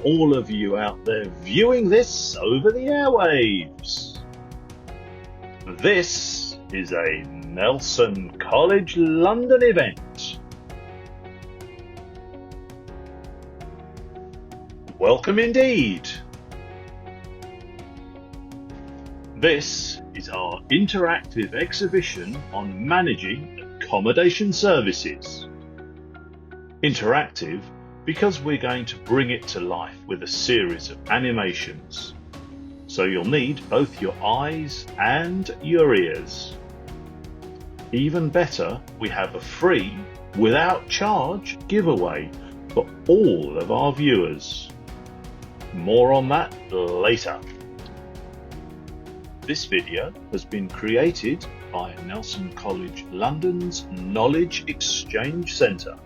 all of you out there viewing this over the airwaves. This is a Nelson College London event. Welcome indeed. This is our interactive exhibition on managing accommodation services. Interactive because we're going to bring it to life with a series of animations. So you'll need both your eyes and your ears. Even better, we have a free, without charge giveaway for all of our viewers. More on that later. This video has been created by Nelson College London's Knowledge Exchange Centre.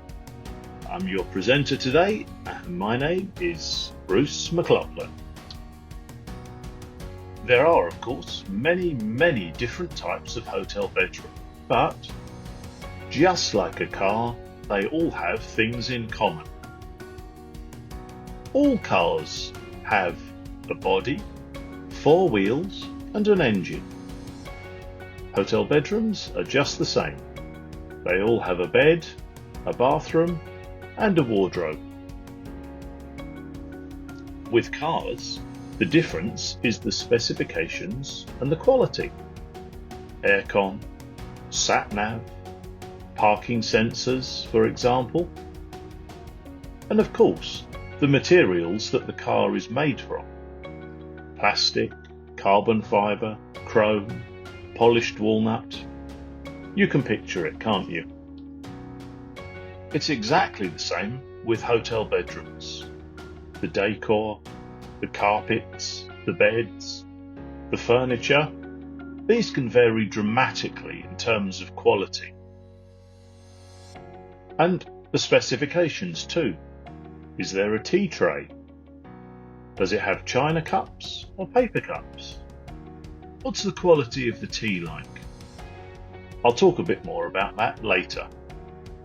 I'm your presenter today, and my name is Bruce McLaughlin. There are, of course, many different types of hotel bedroom, but just like a car, they all have things in common. All cars have a body, four wheels, and an engine. Hotel bedrooms are just the same. They all have a bed, a bathroom, and a wardrobe. With cars, the difference is the specifications and the quality. Aircon, sat-nav, parking sensors, for example, and of course, the materials that the car is made from. Plastic, carbon fibre, chrome, polished walnut. You can picture it, can't you? It's exactly the same with hotel bedrooms. The decor, the carpets, the beds, the furniture, these can vary dramatically in terms of quality. And the specifications too. Is there a tea tray? Does it have china cups or paper cups? What's the quality of the tea like? I'll talk a bit more about that later.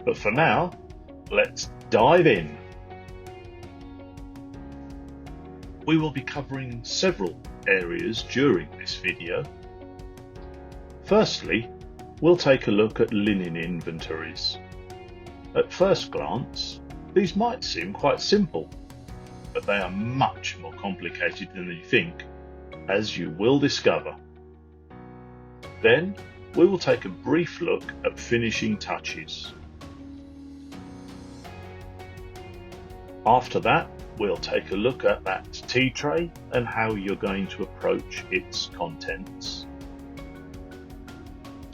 But for now, let's dive in. We will be covering several areas during this video. Firstly, we'll take a look at linen inventories. At first glance, these might seem quite simple, but they are much more complicated than you think, as you will discover. Then, we will take a brief look at finishing touches. After that, we'll take a look at that tea tray and how you're going to approach its contents.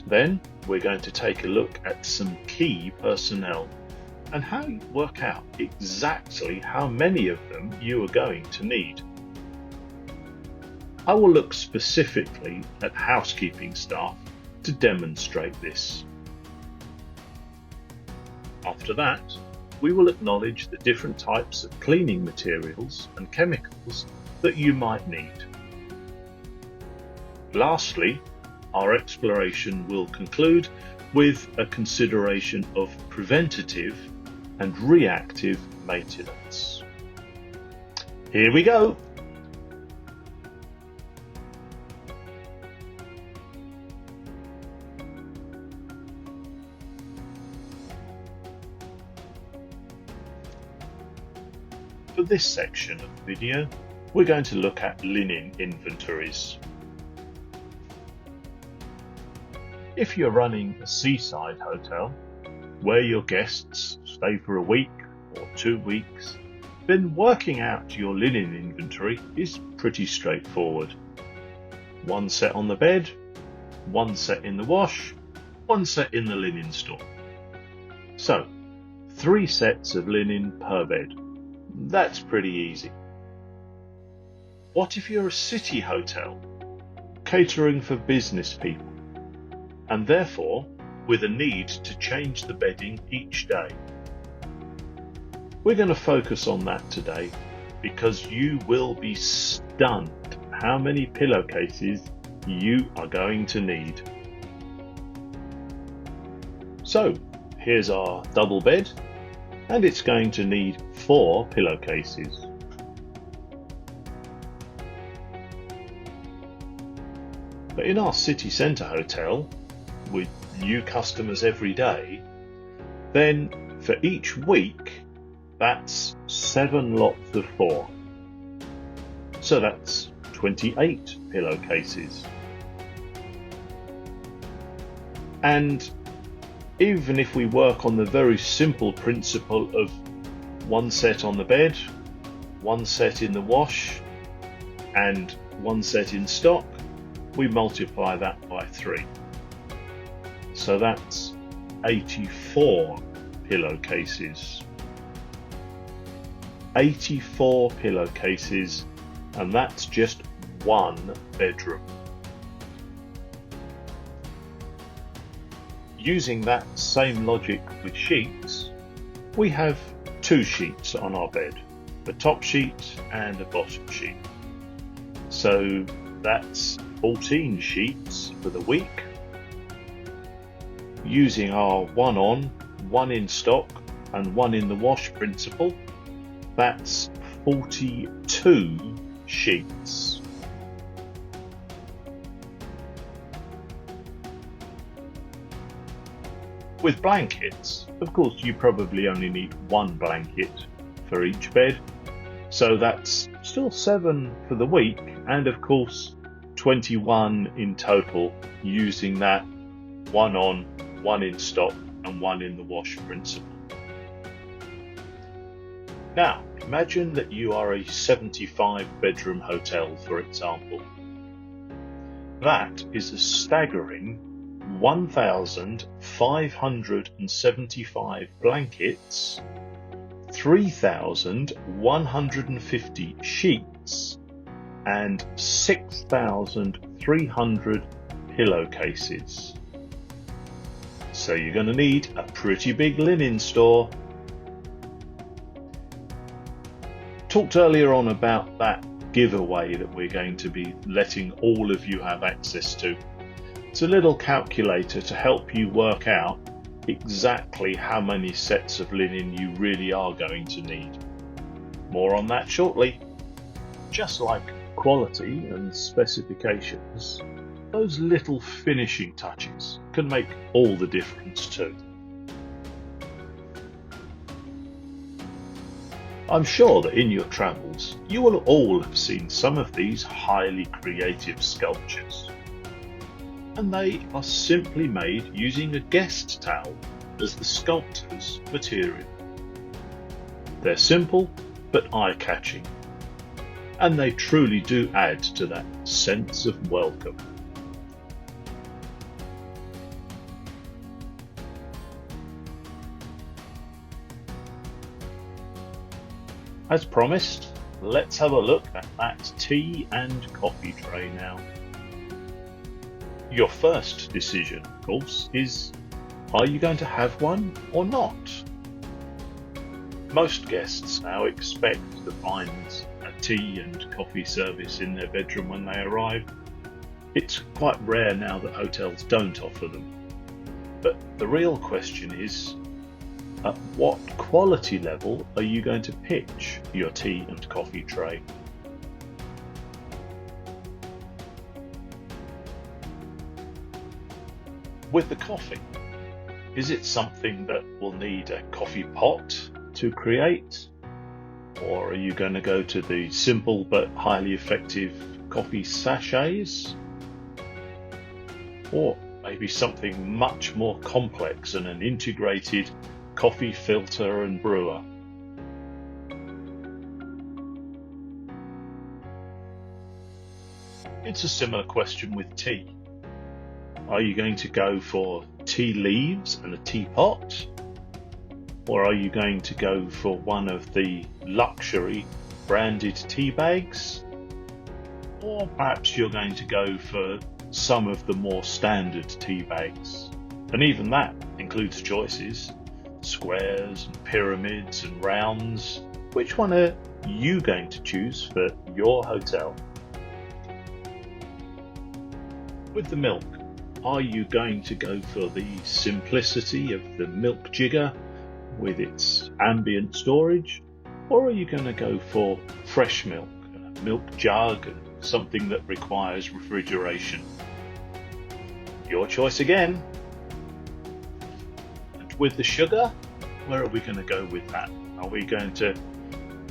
Then, we're going to take a look at some key personnel and how you work out exactly how many of them you are going to need. I will look specifically at housekeeping staff to demonstrate this. After that, we will acknowledge the different types of cleaning materials and chemicals that you might need. Lastly, our exploration will conclude with a consideration of preventative and reactive maintenance. Here we go. For this section of the video, we're going to look at linen inventories. If you're running a seaside hotel, where your guests stay for a week or 2 weeks, then working out your linen inventory is pretty straightforward. One set on the bed, one set in the wash, one set in the linen store. So, 3 sets of linen per bed. That's pretty easy. What if you're a city hotel, catering for business people, and therefore with a need to change the bedding each day? We're going to focus on that today because you will be stunned how many pillowcases you are going to need. So here's our double bed, and it's going to need 4 pillowcases. But in our city centre hotel, with new customers every day, then for each week, that's 7 lots of 4. So that's 28 pillowcases. And even if we work on the very simple principle of 1 set on the bed, 1 set in the wash, and 1 set in stock, we multiply that by 3. So that's 84 pillowcases. 84 pillowcases, and that's just 1 bedroom. Using that same logic with sheets, we have 2 sheets on our bed, a top sheet and a bottom sheet. So that's 14 sheets for the week. Using our 1 on, 1 in stock and 1 in the wash principle, that's 42 sheets. With blankets, of course, you probably only need 1 blanket for each bed, so that's still 7 for the week, and of course 21 in total using that 1 on, 1 in stock and 1 in the wash principle. Now, imagine that you are a 75-bedroom hotel, for example. That is a staggering 1,575 blankets, 3,150 sheets, and 6,300 pillowcases. So you're going to need a pretty big linen store. Talked earlier on about that giveaway that we're going to be letting all of you have access to. It's a little calculator to help you work out exactly how many sets of linen you really are going to need. More on that shortly. Just like quality and specifications, those little finishing touches can make all the difference too. I'm sure that in your travels you will all have seen some of these highly creative sculptures, and they are simply made using a guest towel as the sculptor's material. They're simple but eye-catching, and they truly do add to that sense of welcome. As promised, let's have a look at that tea and coffee tray now. Your first decision, of course, is, are you going to have one or not? Most guests now expect to find a tea and coffee service in their bedroom when they arrive. It's quite rare now that hotels don't offer them. But the real question is, at what quality level are you going to pitch your tea and coffee tray? With the coffee, is it something that will need a coffee pot to create? Or are you going to go to the simple but highly effective coffee sachets? Or maybe something much more complex and an integrated coffee filter and brewer? It's a similar question with tea. Are you going to go for tea leaves and a teapot? Or are you going to go for one of the luxury branded tea bags? Or perhaps you're going to go for some of the more standard tea bags. And even that includes choices: squares and pyramids and rounds. Which one are you going to choose for your hotel? With the milk, are you going to go for the simplicity of the milk jigger with its ambient storage? Or are you going to go for fresh milk, a milk jug, and something that requires refrigeration? Your choice again. And with the sugar, where are we going to go with that? Are we going to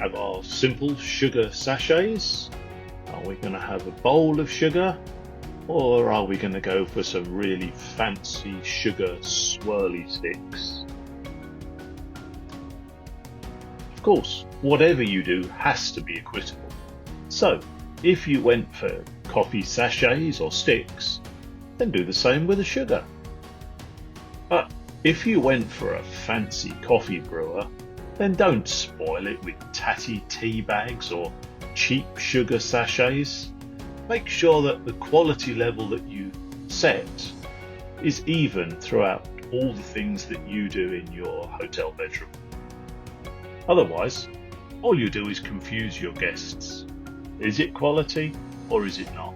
have our simple sugar sachets? Are we going to have a bowl of sugar? Or are we going to go for some really fancy sugar swirly sticks? Of course, whatever you do has to be equitable. So, if you went for coffee sachets or sticks, then do the same with the sugar. But if you went for a fancy coffee brewer, then don't spoil it with tatty tea bags or cheap sugar sachets. Make sure that the quality level that you set is even throughout all the things that you do in your hotel bedroom. Otherwise, all you do is confuse your guests. Is it quality or is it not?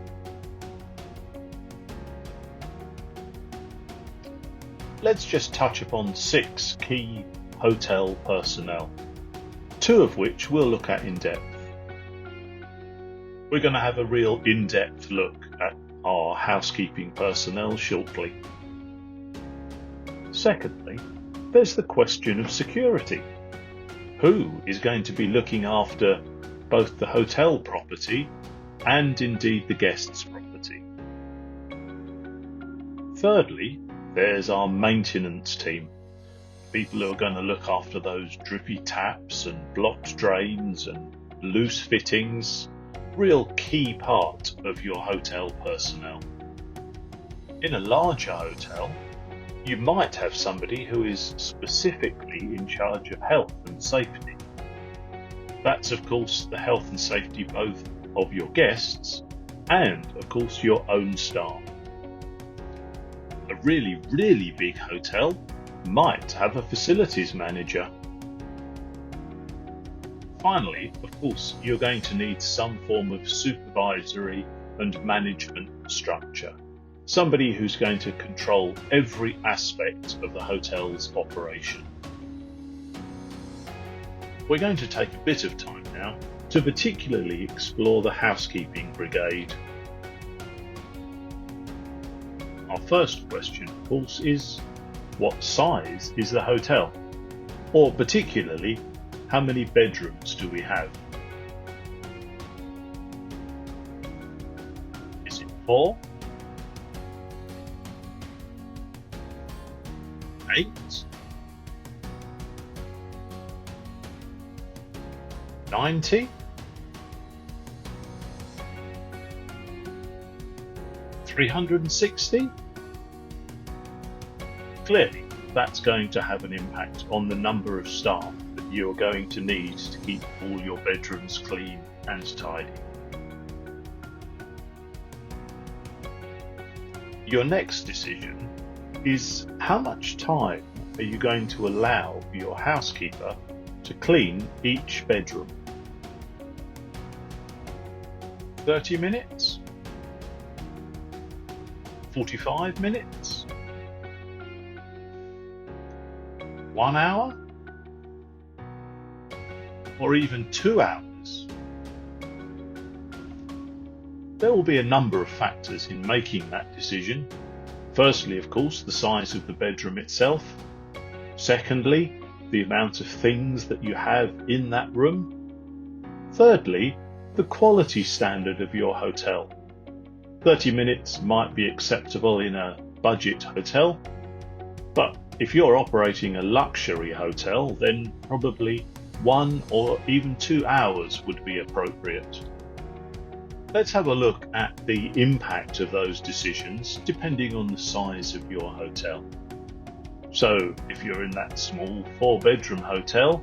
Let's just touch upon 6 key hotel personnel, 2 of which we'll look at in depth. We're going to have a real in-depth look at our housekeeping personnel shortly. Secondly, there's the question of security. Who is going to be looking after both the hotel property and indeed the guest's property? Thirdly, there's our maintenance team. People who are going to look after those drippy taps and blocked drains and loose fittings. Real key part of your hotel personnel. In a larger hotel, you might have somebody who is specifically in charge of health and safety. That's of course the health and safety both of your guests and of course your own staff. A really, really big hotel might have a facilities manager. Finally, of course, you're going to need some form of supervisory and management structure. Somebody who's going to control every aspect of the hotel's operation. We're going to take a bit of time now to particularly explore the housekeeping brigade. Our first question, of course, is what size is the hotel? Or particularly, how many bedrooms do we have? Is it 4? 8? 90? 360? Clearly, that's going to have an impact on the number of staff that you're going to need to keep all your bedrooms clean and tidy. Your next decision is how much time are you going to allow for your housekeeper to clean each bedroom? 30 minutes? 45 minutes? 1 hour? Or even 2 hours? There will be a number of factors in making that decision. Firstly, of course, the size of the bedroom itself. Secondly, the amount of things that you have in that room. Thirdly, the quality standard of your hotel. 30 minutes might be acceptable in a budget hotel, but if you're operating a luxury hotel, then probably 1 or even 2 hours would be appropriate. Let's have a look at the impact of those decisions depending on the size of your hotel. So if you're in that small 4-bedroom hotel,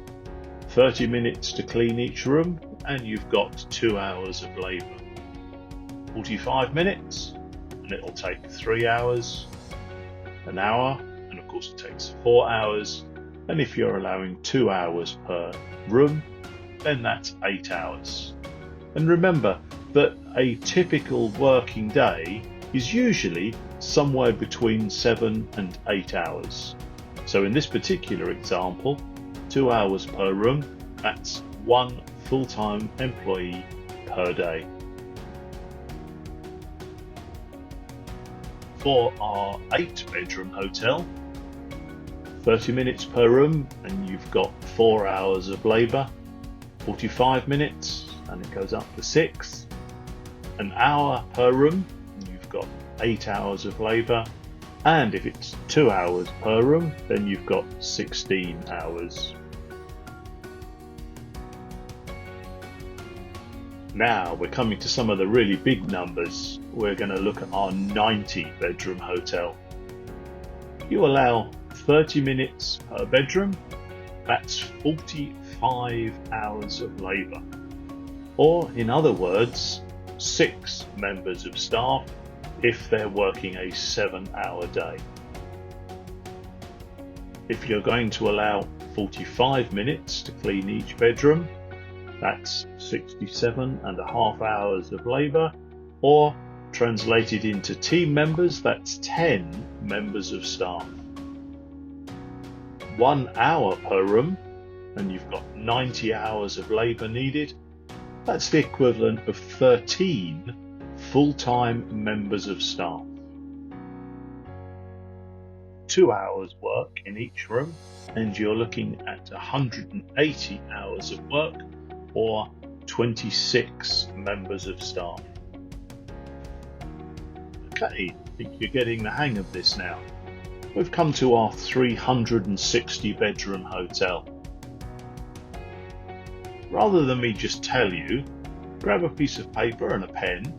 30 minutes to clean each room and you've got 2 hours of labour. 45 minutes and it'll take 3 hours, an hour, and of course it takes 4 hours, and if you're allowing 2 hours per room, then that's 8 hours. And remember that a typical working day is usually somewhere between 7 and 8 hours. So in this particular example, 2 hours per room, that's 1 full-time employee per day. For our 8-bedroom hotel, 30 minutes per room, and you've got 4 hours of labour. 45 minutes, and it goes up to 6. An hour per room, and you've got 8 hours of labour. And if it's 2 hours per room, then you've got 16 hours. Now we're coming to some of the really big numbers. We're going to look at our 90-bedroom hotel. You allow 30 minutes per bedroom. That's 45 hours of labour. Or in other words, 6 members of staff if they're working a 7-hour day. If you're going to allow 45 minutes to clean each bedroom, that's 67.5 hours of labour, or translated into team members, that's 10 members of staff. 1 hour per room, and you've got 90 hours of labour needed. That's the equivalent of 13 full-time members of staff. 2 hours work in each room, and you're looking at 180 hours of work, or 26 members of staff. Okay, I think you're getting the hang of this now. We've come to our 360 bedroom hotel. Rather than me just tell you, grab a piece of paper and a pen,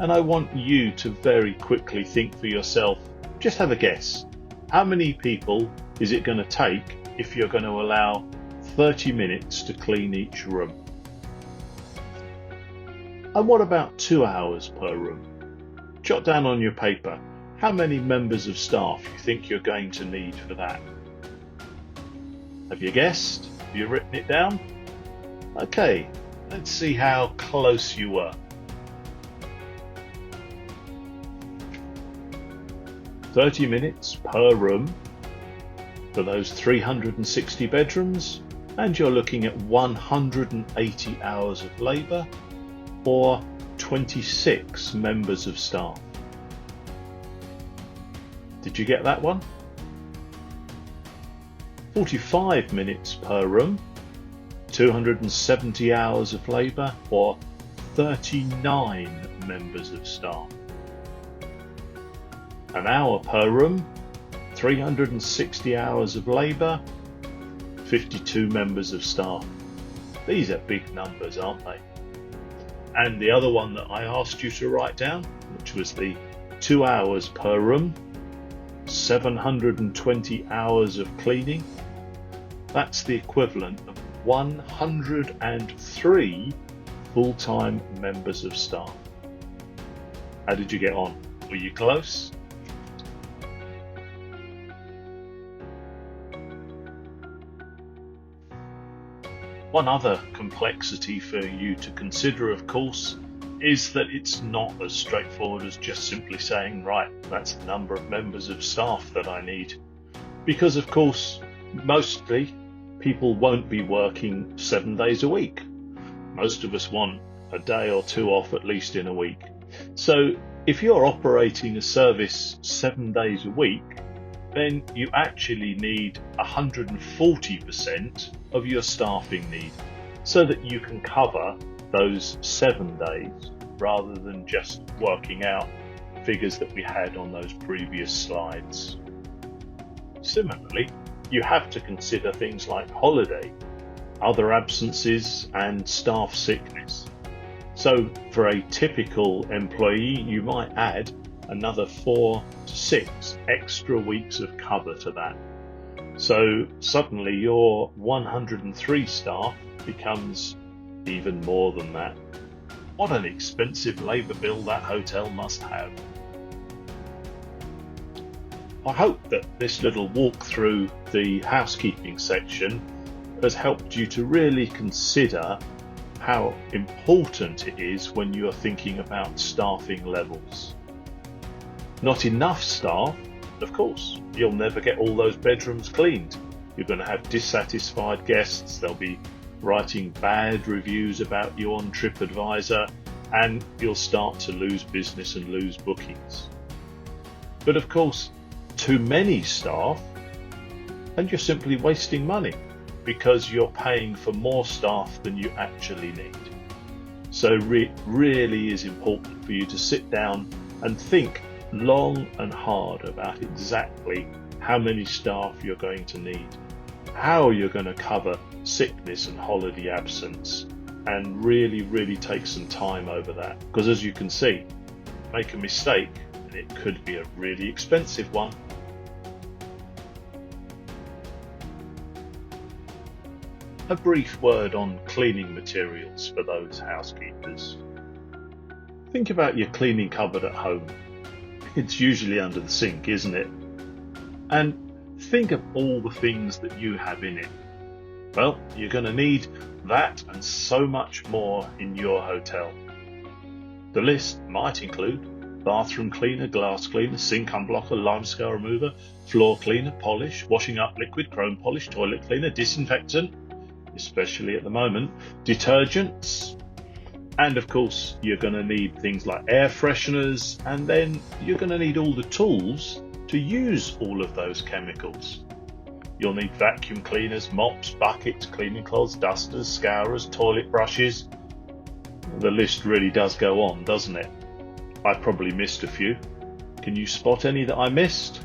and I want you to very quickly think for yourself. Just have a guess. How many people is it going to take if you're going to allow 30 minutes to clean each room? And what about 2 hours per room? Jot down on your paper how many members of staff you think you're going to need for that. Have you guessed? Have you written it down? Okay, let's see how close you were. 30 minutes per room for those 360 bedrooms, and you're looking at 180 hours of labour, or 26 members of staff. Did you get that one? 45 minutes per room, 270 hours of labour, or 39 members of staff. An hour per room, 360 hours of labour, 52 members of staff. These are big numbers, aren't they? And the other one that I asked you to write down, which was the 2 hours per room, 720 hours of cleaning, that's the equivalent of 103 full-time members of staff. How did you get on? Were you close? One other complexity for you to consider, of course, is that it's not as straightforward as just simply saying, right, that's the number of members of staff that I need. Because, of course, mostly people won't be working 7 days a week. Most of us want a day or two off at least in a week. So if you're operating a service 7 days a week, then you actually need 140% of your staffing need, so that you can cover those 7 days rather than just working out figures that we had on those previous slides. Similarly, you have to consider things like holiday, other absences, and staff sickness. So for a typical employee, you might add another 4 to 6 extra weeks of cover to that. So suddenly your 103 staff becomes even more than that. What an expensive labour bill that hotel must have. I hope that this little walk through the housekeeping section has helped you to really consider how important it is when you are thinking about staffing levels. Not enough staff, of course, you'll never get all those bedrooms cleaned. You're going to have dissatisfied guests, they'll be writing bad reviews about you on TripAdvisor, and you'll start to lose business and lose bookings. But of course, too many staff and you're simply wasting money because you're paying for more staff than you actually need. So it really is important for you to sit down and think long and hard about exactly how many staff you're going to need, how you're going to cover sickness and holiday absence, and really take some time over that. Because as you can see, make a mistake and it could be a really expensive one. A brief word on cleaning materials for those housekeepers. Think about your cleaning cupboard at home. It's usually under the sink, isn't it? And think of all the things that you have in it. Well, you're going to need that and so much more in your hotel. The list might include bathroom cleaner, glass cleaner, sink unblocker, limescale remover, floor cleaner, polish, washing up liquid, chrome polish, toilet cleaner, disinfectant, especially at the moment, detergents, and of course you're going to need things like air fresheners, and then you're going to need all the tools to use all of those chemicals. You'll need vacuum cleaners, mops, buckets, cleaning cloths, dusters, scourers, toilet brushes. The list really does go on, doesn't it? I probably missed a few. Can you spot any that I missed?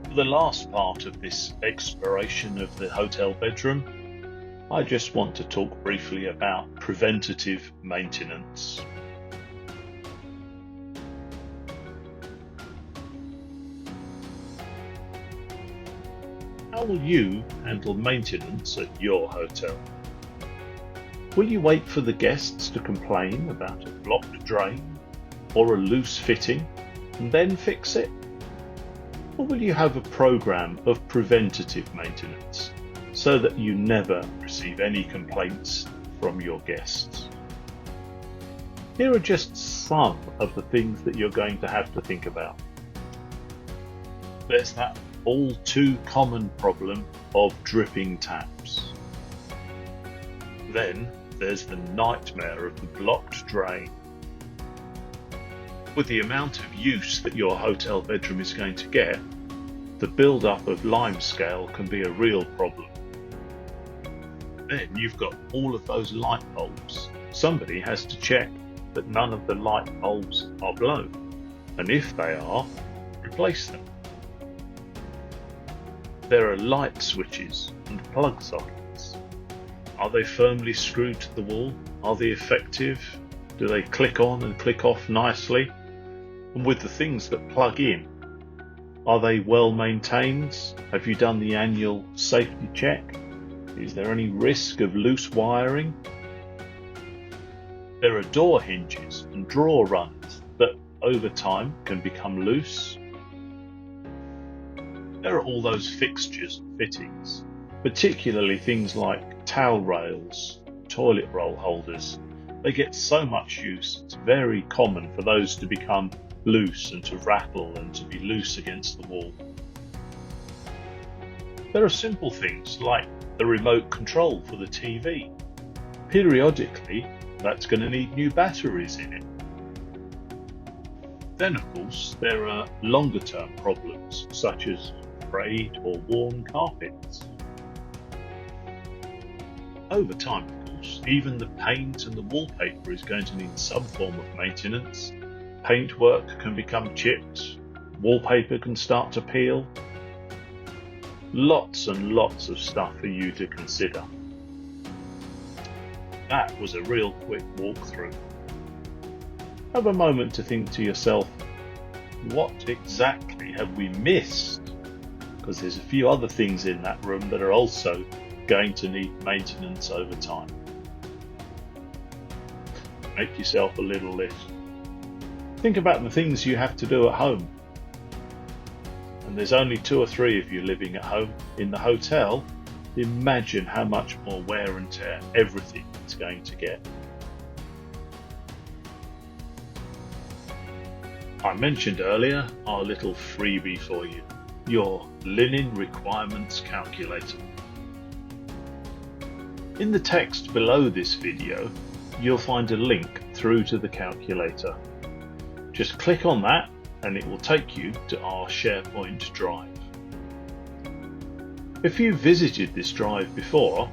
For the last part of this exploration of the hotel bedroom, I just want to talk briefly about preventative maintenance. How will you handle maintenance at your hotel? Will you wait for the guests to complain about a blocked drain or a loose fitting and then fix it? Or will you have a program of preventative maintenance so that you never receive any complaints from your guests? Here are just some of the things that you're going to have to think about. There's that all too common problem of dripping taps. Then there's the nightmare of the blocked drain. With the amount of use that your hotel bedroom is going to get, the build-up of limescale can be a real problem. Then you've got all of those light bulbs. Somebody has to check that none of the light bulbs are blown, and if they are, replace them. There are light switches and plug sockets. Are they firmly screwed to the wall? Are they effective? Do they click on and click off nicely? And with the things that plug in, are they well maintained? Have you done the annual safety check? Is there any risk of loose wiring? There are door hinges and drawer runners that over time can become loose. There are all those fixtures and fittings, particularly things like towel rails, toilet roll holders. They get so much use, it's very common for those to become loose and to rattle and to be loose against the wall. There are simple things like the remote control for the TV. Periodically, that's going to need new batteries in it. Then, of course, there are longer term problems such as frayed or worn carpets. Over time, of course, even the paint and the wallpaper is going to need some form of maintenance. Paintwork can become chipped, wallpaper can start to peel. Lots and lots of stuff for you to consider. That was a real quick walkthrough. Have a moment to think to yourself, what exactly have we missed? Because there's a few other things in that room that are also going to need maintenance over time. Make yourself a little list. Think about the things you have to do at home. And there's only 2 or 3 of you living at home. In the hotel, imagine how much more wear and tear everything is going to get. I mentioned earlier our little freebie for you, your linen requirements calculator. In the text below this video, you'll find a link through to the calculator. Just click on that and it will take you to our SharePoint drive. If you visited this drive before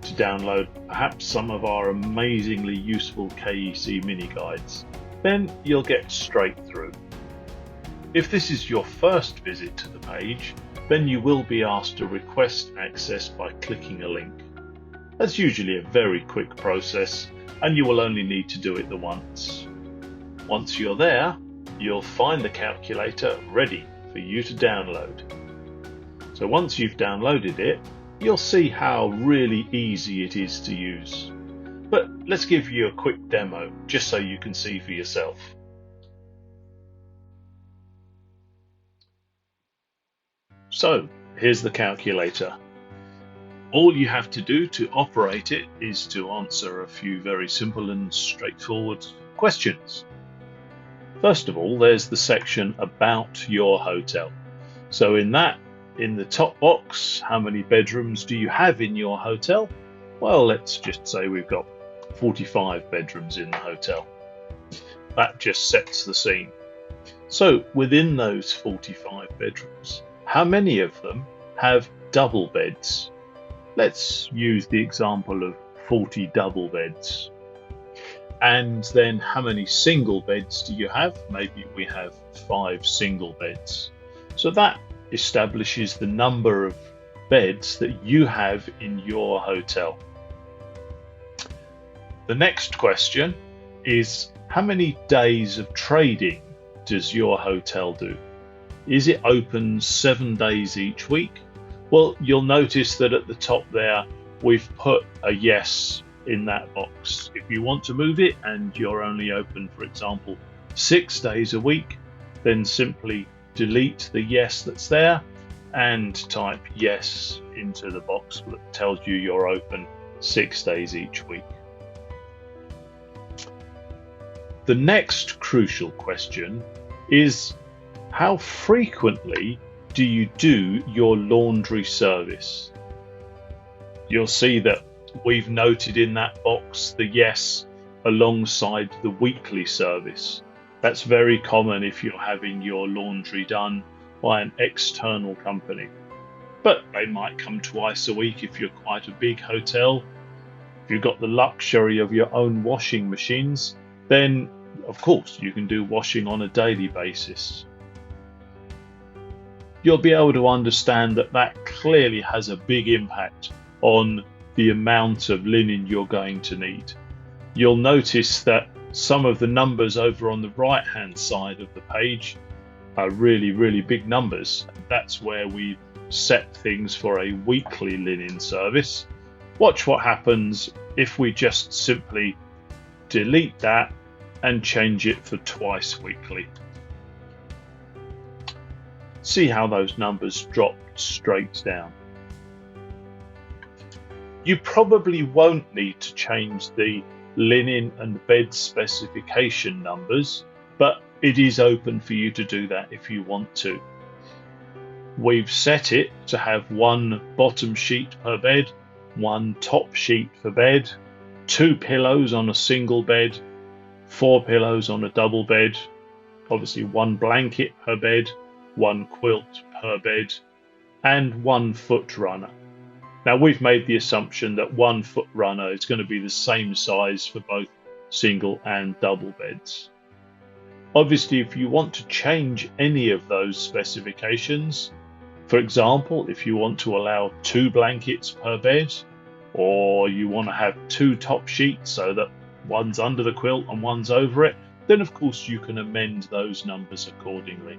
to download perhaps some of our amazingly useful KEC mini guides, then you'll get straight through. If this is your first visit to the page, then you will be asked to request access by clicking a link. That's usually a very quick process and you will only need to do it the once. Once you're there, you'll find the calculator ready for you to download. So once you've downloaded it, you'll see how really easy it is to use. But let's give you a quick demo just so you can see for yourself. So here's the calculator. All you have to do to operate it is to answer a few very simple and straightforward questions. First of all, there's the section about your hotel. So in the top box, how many bedrooms do you have in your hotel? Well, let's just say we've got 45 bedrooms in the hotel. That just sets the scene. So within those 45 bedrooms, how many of them have double beds? Let's use the example of 40 double beds. And then how many single beds do you have? Maybe we have 5 single beds. So that establishes the number of beds that you have in your hotel. The next question is, how many days of trading does your hotel do? Is it open 7 days each week? Well, you'll notice that at the top there, we've put a yes in that box. If you want to move it and you're only open, for example, 6 days a week, then simply delete the yes that's there and type yes into the box that tells you you're open 6 days each week. The next crucial question is, how frequently do you do your laundry service? You'll see that we've noted in that box the yes alongside the weekly service. That's very common if you're having your laundry done by an external company. But they might come twice a week if you're quite a big hotel. If you've got the luxury of your own washing machines, then of course you can do washing on a daily basis. You'll be able to understand that that clearly has a big impact on the amount of linen you're going to need. You'll notice that some of the numbers over on the right hand side of the page are really big numbers. That's where we set things for a weekly linen service. Watch what happens if we just simply delete that and change it for twice weekly. See how those numbers dropped straight down. You probably won't need to change the linen and bed specification numbers, but it is open for you to do that if you want to. We've set it to have 1 bottom sheet per bed, 1 top sheet per bed, 2 pillows on a single bed, 4 pillows on a double bed, obviously 1 blanket per bed, 1 quilt per bed, and 1 foot runner. Now we've made the assumption that 1 foot runner is going to be the same size for both single and double beds. Obviously, if you want to change any of those specifications, for example, if you want to allow 2 blankets per bed, or you want to have 2 top sheets so that one's under the quilt and one's over it, then of course you can amend those numbers accordingly.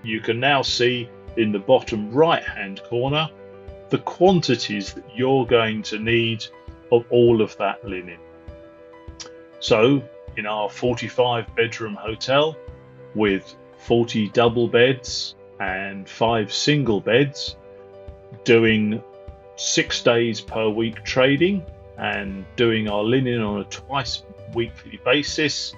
You can now see in the bottom right hand corner the quantities that you're going to need of all of that linen. So in our 45 bedroom hotel with 40 double beds and 5 single beds, doing 6 days per week trading and doing our linen on a twice weekly basis,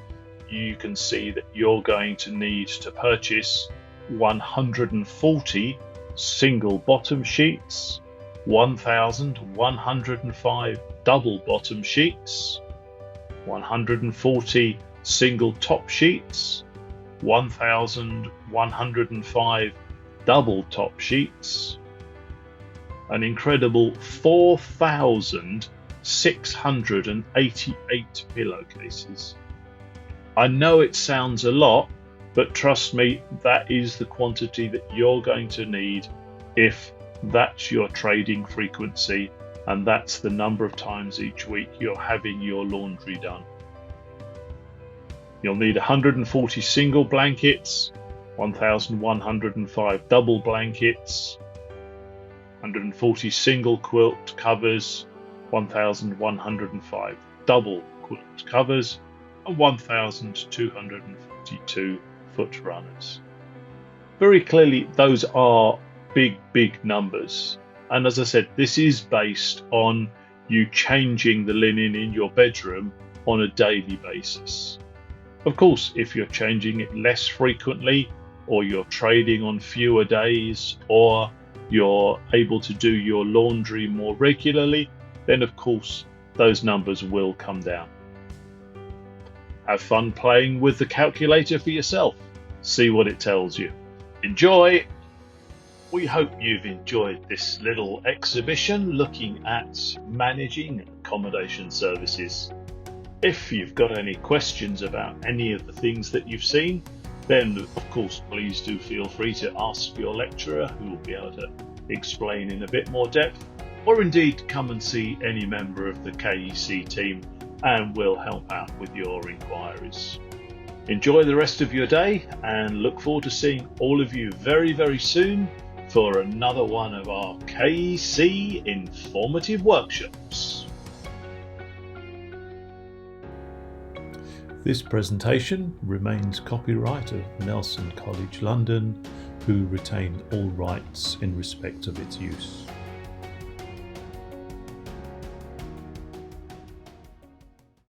you can see that you're going to need to purchase 140 single bottom sheets, 1,105 double bottom sheets, 140 single top sheets, 1,105 double top sheets, an incredible 4,688 pillowcases. I know it sounds a lot, but trust me, that is the quantity that you're going to need if that's your trading frequency and that's the number of times each week you're having your laundry done. You'll need 140 single blankets, 1,105 double blankets, 140 single quilt covers, 1,105 double quilt covers, and 1,242 foot runners. Very clearly, those are big numbers. And as I said, this is based on you changing the linen in your bedroom on a daily basis. Of course, if you're changing it less frequently, or you're trading on fewer days, or you're able to do your laundry more regularly, then of course those numbers will come down. Have fun playing with the calculator for yourself. See what it tells you. Enjoy! We hope you've enjoyed this little exhibition looking at managing accommodation services. If you've got any questions about any of the things that you've seen, then of course please do feel free to ask your lecturer, who will be able to explain in a bit more depth, or indeed come and see any member of the KEC team and we'll help out with your inquiries. Enjoy the rest of your day and look forward to seeing all of you very soon for another one of our KEC informative workshops. This presentation remains copyright of Nelson College London, who retain all rights in respect of its use.